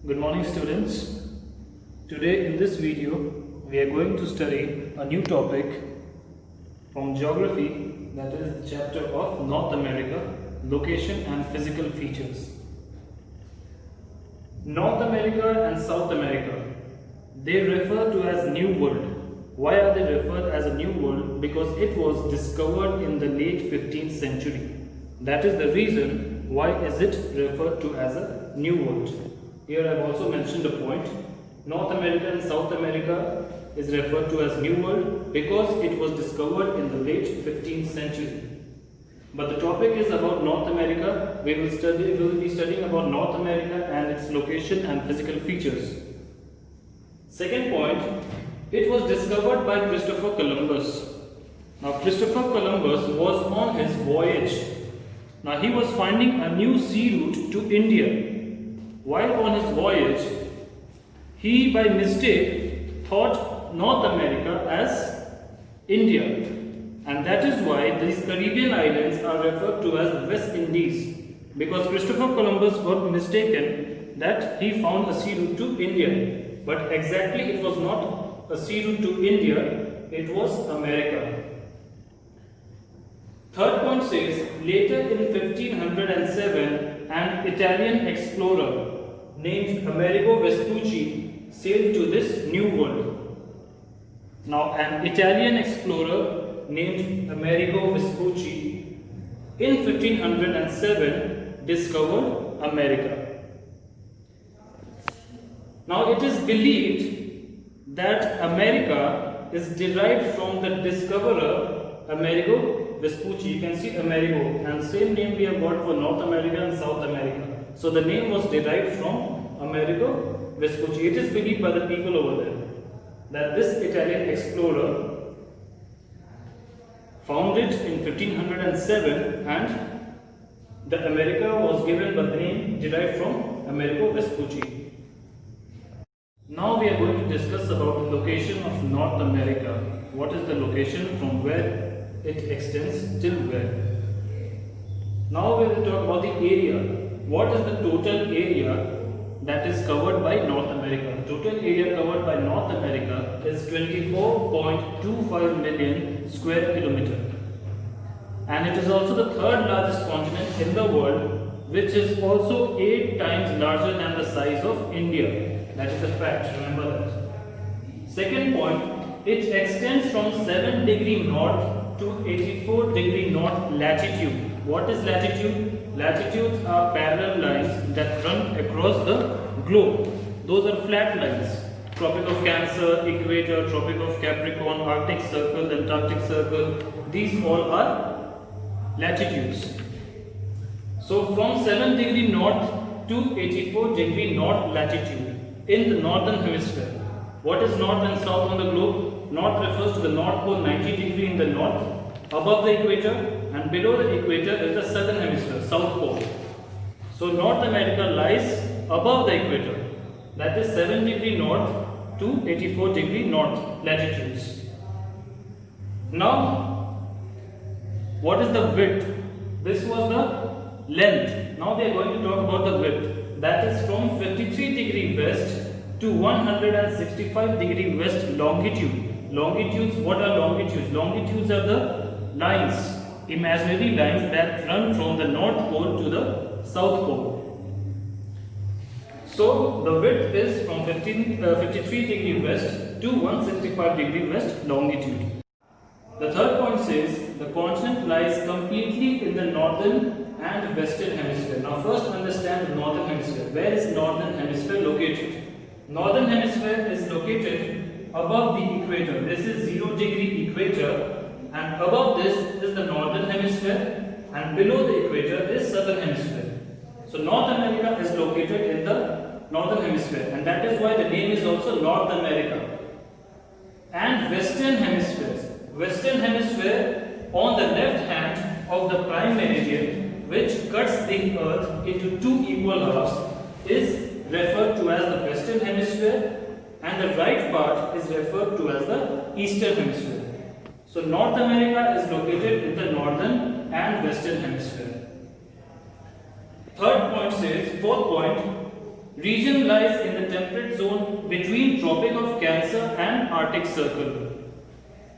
Good morning students. Today in this video we are going to study a new topic from geography, that is the chapter of North America, location and physical features. North America and South America, they refer to as New World. Why are they referred as a New World? Because it was discovered in the late 15th century. That is the reason why is it referred to as a New World. Here I have also mentioned a point. North America and South America is referred to as New World because it was discovered in the late 15th century. But the topic is about North America. We will be studying about North America and its location and physical features. Second point, it was discovered by Christopher Columbus. Now Christopher Columbus was on his voyage. Now he was finding a new sea route to India. While on his voyage, he by mistake thought North America as India, and that is why these Caribbean islands are referred to as West Indies, because Christopher Columbus got mistaken that he found a sea route to India, but exactly it was not a sea route to India, it was America. Third point says, later in 1507, an Italian explorer named Amerigo Vespucci sailed to this new world. Now, an Italian explorer named Amerigo Vespucci in 1507 discovered America. Now, it is believed that America is derived from the discoverer Amerigo Vespucci. You can see Amerigo, and same name we have got for North America and South America. So the name was derived from Amerigo Vespucci. It is believed by the people over there that this Italian explorer found it in 1507 and the America was given by the name derived from Amerigo Vespucci. Now we are going to discuss about the location of North America. What is the location, from where it extends till where? Now we will talk about the area. What is the total area that is covered by North America? Total area covered by North America is 24.25 million square kilometer. And it is also the third largest continent in the world, which is also 8 times larger than the size of India. That is a fact, remember that. Second point, it extends from 7 degree north to 84 degree north latitude. What is latitude? Latitudes are parallel lines that run across the globe. Those are flat lines. Tropic of Cancer, Equator, Tropic of Capricorn, Arctic Circle, Antarctic Circle. These all are latitudes. So from 7 degree north to 84 degree north latitude in the northern hemisphere. What is north and south on the globe? North refers to the North Pole, 90 degree in the north, above the equator, and below the equator is the southern hemisphere, South Pole. So North America lies above the equator, that is 7 degree north to 84 degree north latitudes. Now, what is the width? This was the length. Now we are going to talk about the width. That is from 53 degree west to 165 degree west longitude. Longitudes, what are longitudes? Longitudes are the lines, imaginary lines that run from the North Pole to the South Pole. So the width is from 53 degree west to 165 degree west longitude. The third point says the continent lies completely in the northern and western hemisphere. Now first understand the northern hemisphere. Where is northern hemisphere located? Northern hemisphere is located above the equator. This is 0 degree equator, and above this is the northern hemisphere, and below the equator is southern hemisphere. So North America is located in the northern hemisphere, and that is why the name is also North America. And western hemispheres. Western hemisphere on the left hand of the prime meridian, which cuts the earth into 2 equal halves, is referred to as the western hemisphere, and the right part is referred to as the eastern hemisphere. So North America is located in the northern and western hemisphere. Third point says, fourth point, region lies in the temperate zone between Tropic of Cancer and Arctic Circle.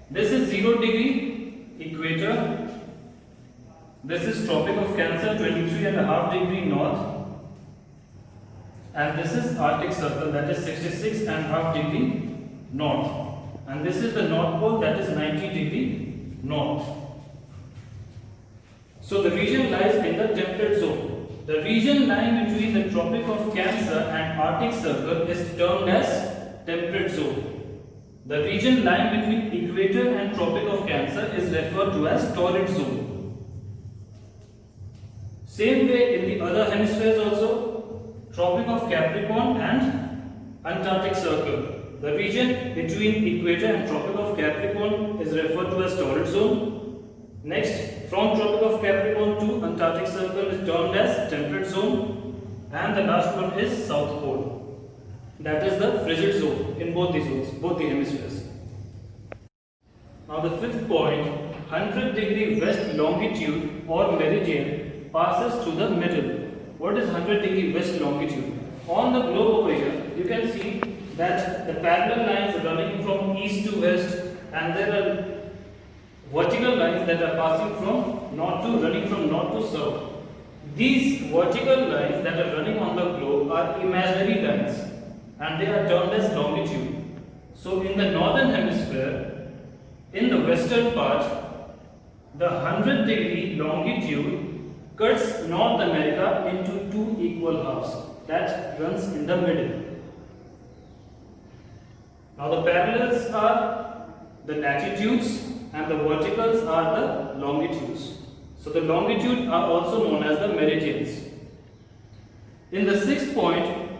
This is 0 degree equator. This is Tropic of Cancer, 23.5 degree north. And this is Arctic Circle, that is 66.5 degree north. And this is the North Pole, that is 90 degree north. So the region lies in the temperate zone. The region lying between the Tropic of Cancer and Arctic Circle is termed as temperate zone. The region lying between equator and Tropic of Cancer is referred to as torrid zone. Same way in the other hemispheres also, Tropic of Capricorn and Antarctic Circle. The region between equator and Tropic of Capricorn is referred to as torrid zone. Next, from Tropic of Capricorn to Antarctic Circle is termed as temperate zone, and the last one is South Pole. That is the frigid zone in both the zones, both the hemispheres. Now the fifth point, 100 degree west longitude or meridian passes through the middle. What is 100 degree west longitude? On the globe over here, you can see that the parallel lines are running from east to west, and there are vertical lines that are passing from north to south. These vertical lines that are running on the globe are imaginary lines, and they are termed as longitude. So in the northern hemisphere, in the western part, the 100 degree longitude cuts North America into two equal halves that runs in the middle. Now the parallels are the latitudes and the verticals are the longitudes. So the longitude are also known as the meridians. In the sixth point,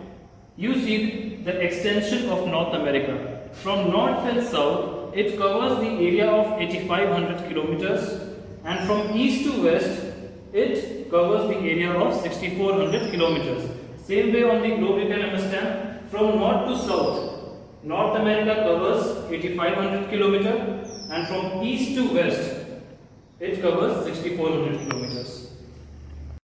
you see the extension of North America. From north and south, it covers the area of 8,500 kilometers, and from east to west, it covers the area of 6,400 kilometers. Same way on the globe you can understand, from north to south, North America covers 8,500 kilometers, and from east to west, it covers 6,400 kilometers.